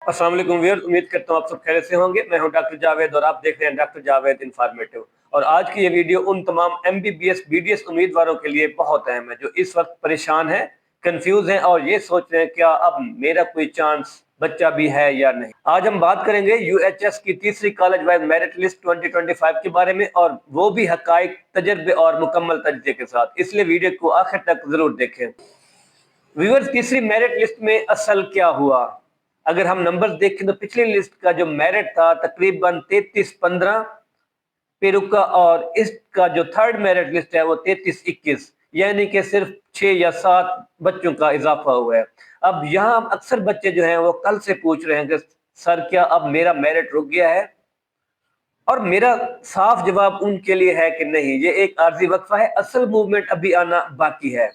अस्सलाम वालेकुम व्यूअर्स, उम्मीद करता हूँ आप सब खैरियत से होंगे। मैं हूं डॉक्टर जावेद और आप देख रहे हैं डॉक्टर जावेद इन्फॉर्मेटिव। और आज की ये वीडियो उन तमाम एमबीबीएस बीडीएस उम्मीदवारों के लिए बहुत अहम है जो इस वक्त परेशान हैं, कंफ्यूज हैं और ये सोच रहे हैं क्या अब मेरा कोई चांस बच्चा भी है या नहीं। आज हम बात करेंगे यूएचएस की तीसरी कॉलेज वाइज मेरिट लिस्ट 2025 के बारे में, और वो भी हकाइक, तजर्बे और मुकम्मल तजज़िये के साथ। इसलिए वीडियो को आखिर तक जरूर देखें। व्यूअर्स, तीसरी मेरिट लिस्ट में असल क्या हुआ? अगर हम नंबर्स देखें तो पिछली लिस्ट का जो मेरिट था तकरीबन 33-15 पे रुका, और इसका जो थर्ड मेरिट लिस्ट है वो 33-21, यानी कि सिर्फ 6 या 7 बच्चों का इजाफा हुआ है। अब यहाँ अक्सर बच्चे जो हैं वो कल से पूछ रहे हैं कि सर क्या अब मेरा मेरिट रुक गया है? और मेरा साफ जवाब उनके लिए है कि नहीं, ये एक आर्जी वक्फा है, असल मूवमेंट अभी आना बाकी है।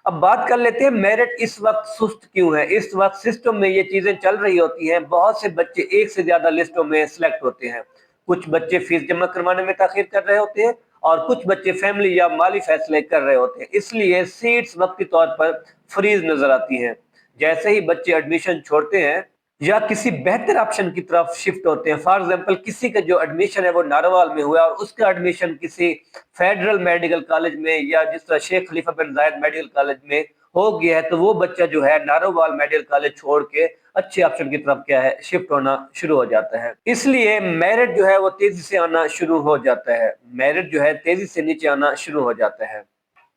अब बात कर लेते हैं मेरिट इस वक्त सुस्त क्यों है। इस वक्त सिस्टम में ये चीजें चल रही होती हैं, बहुत से बच्चे एक से ज्यादा लिस्टों में सिलेक्ट होते हैं। कुछ बच्चे फीस जमा करवाने में ताखीर कर रहे होते हैं और कुछ बच्चे फैमिली या माली फैसले कर रहे होते हैं, इसलिए सीट्स वक्ती तौर पर फ्रीज नजर आती हैं। जैसे ही बच्चे एडमिशन छोड़ते हैं या किसी बेहतर ऑप्शन की तरफ शिफ्ट होते हैं, फॉर एग्जाम्पल किसी का जो एडमिशन है वो नारोवाल में हुआ और उसका एडमिशन किसी फेडरल मेडिकल कॉलेज में या जिस तरह शेख खलीफा बिन जायद मेडिकल कॉलेज में हो गया है, तो वो बच्चा जो है नारोवाल मेडिकल कॉलेज छोड़ के अच्छे ऑप्शन की तरफ क्या है शिफ्ट होना शुरू हो जाता है। इसलिए मेरिट जो है वो तेजी से आना शुरू हो जाता है, मेरिट जो है तेजी से नीचे आना शुरू हो जाता है।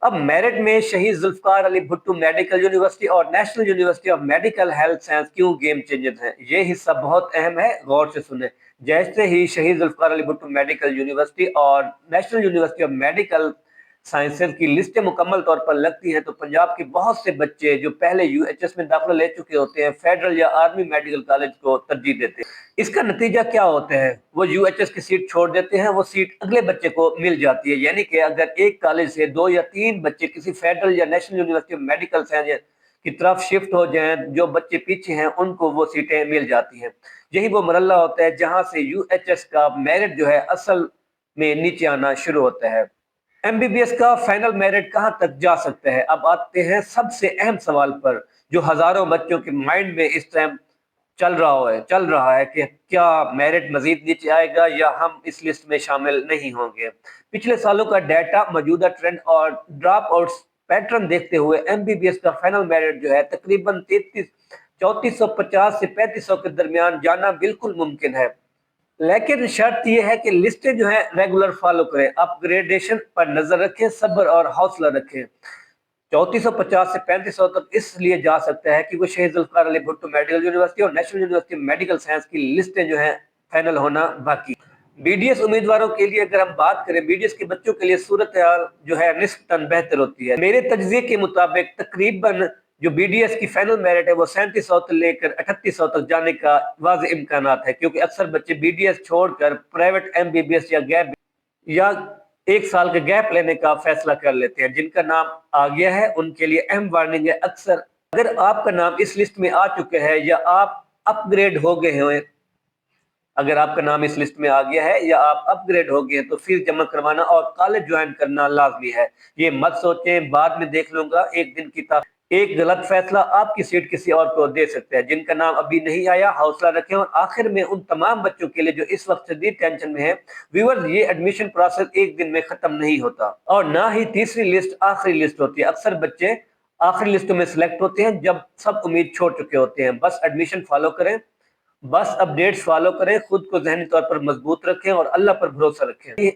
अब मेरिट में शहीद जुल्फकार अली भुट्टो मेडिकल यूनिवर्सिटी और national university of medical health science क्यों गेम चेंजर हैं, ये हिस्सा बहुत अहम है, गौर से सुने। जैसे ही शहीद जुल्फकार अली भुट्टो मेडिकल यूनिवर्सिटी और national university of medical sciences की लिस्टें मुकम्मल तौर पर लगती हैं, तो पंजाब के बहुत से बच्चे जो पहले यूएचएस में दाखिला ले चुके होते हैं फेडरल या आर्मी मेडिकल कॉलेज को तरजीह देते हैं। इसका नतीजा क्या होता है? वो यूएचएस की सीट छोड़ देते हैं, वो सीट अगले बच्चे को मिल जाती है। यानी कि अगर एक कॉलेज से 2 या 3 बच्चे किसी फेडरल या national university of medical science की तरफ शिफ्ट हो जाएं, जो बच्चे पीछे हैं उनको वो सीटें मिल जाती हैं। यही वो मरहला होता है जहां से यूएचएस का मेरिट जो है असल में नीचे आना शुरू होता है। एमबीबीएस का फाइनल मेरिट कहां तक जा सकता है? अब आते हैं सबसे अहम सवाल पर, जो हजारों बच्चों के माइंड में इस टाइम चल रहा है कि क्या मेरिट मजीद नीचे आएगा या हम इस लिस्ट में शामिल नहीं होंगे। पिछले सालों का डाटा, मौजूदा ट्रेंड और ड्रॉप आउट्स पैटर्न देखते हुए एमबीबीएस का फाइनल मेरिट जो है तकरीबन 3450 से 3500 के दरमियान जाना बिल्कुल मुमकिन है। लेकिन शर्त यह है कि लिस्टें जो है रेगुलर फॉलो करें, अपग्रेडेशन पर नजर रखें, सब्र और हौसला रखें। 3450 से 3500 तक इसलिए जा सकता है कि वो शहीद जुल्फकार अली भुट्टो मेडिकल यूनिवर्सिटी और नेशनल यूनिवर्सिटी मेडिकल साइंस की लिस्टें जो हैं फाइनल होना बाकी। बीडीएस उम्मीदवारों के लिए अगर हम बात करें, बीडीएस के बच्चों के लिए सूरत हाल जो है निस्बतन बेहतर होती है। मेरे तजज़िये के मुताबिक तकरीबन जो बीडीएस की फाइनल मेरिट है वो 3700 से लेकर 3800 तक जाने का वाज़ इम्कानात है, क्योंकि अक्सर बच्चे बीडीएस छोड़कर प्राइवेट एमबीबीएस या गैप या 1 साल का गैप लेने का फैसला कर लेते हैं। जिनका नाम आ गया है उनके लिए अहम वार्निंग है, अक्सर अगर आपका नाम इस लिस्ट में आ चुका है या आप अपग्रेड हो गए हैं, अगर आपका नाम इस लिस्ट में आ गया है या आप अपग्रेड हो गए हैं, तो फीस जमा करवाना और कॉलेज ज्वाइन करना लाजमी है। ये मत सोचें बाद में देख लूंगा, एक दिन की एक गलत फैसला आपकी सीट किसी और को दे सकता है। जिनका नाम अभी नहीं आया, हौसला रखें। और आखिर में उन तमाम बच्चों के लिए जो इस वक्त शदीद टेंशन में है, व्यूअर्स, ये एडमिशन प्रोसेस एक दिन में खत्म नहीं होता और ना ही तीसरी लिस्ट आखिरी लिस्ट होती है। अक्सर बच्चे आखिरी लिस्टों में सिलेक्ट होते हैं जब सब उम्मीद छोड़ चुके होते हैं। बस एडमिशन फॉलो करें, बस अपडेट्स फॉलो करें, खुद को जहनी तौर पर मजबूत रखें और अल्लाह पर भरोसा रखें।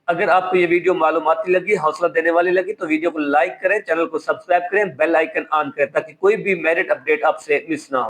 अगर आपको ये वीडियो मालूमाती लगी, हौसला देने वाली लगी, तो वीडियो को लाइक करें, चैनल को सब्सक्राइब करें, बेल आइकन ऑन करें ताकि कोई भी मेरिट अपडेट आपसे मिस ना हो।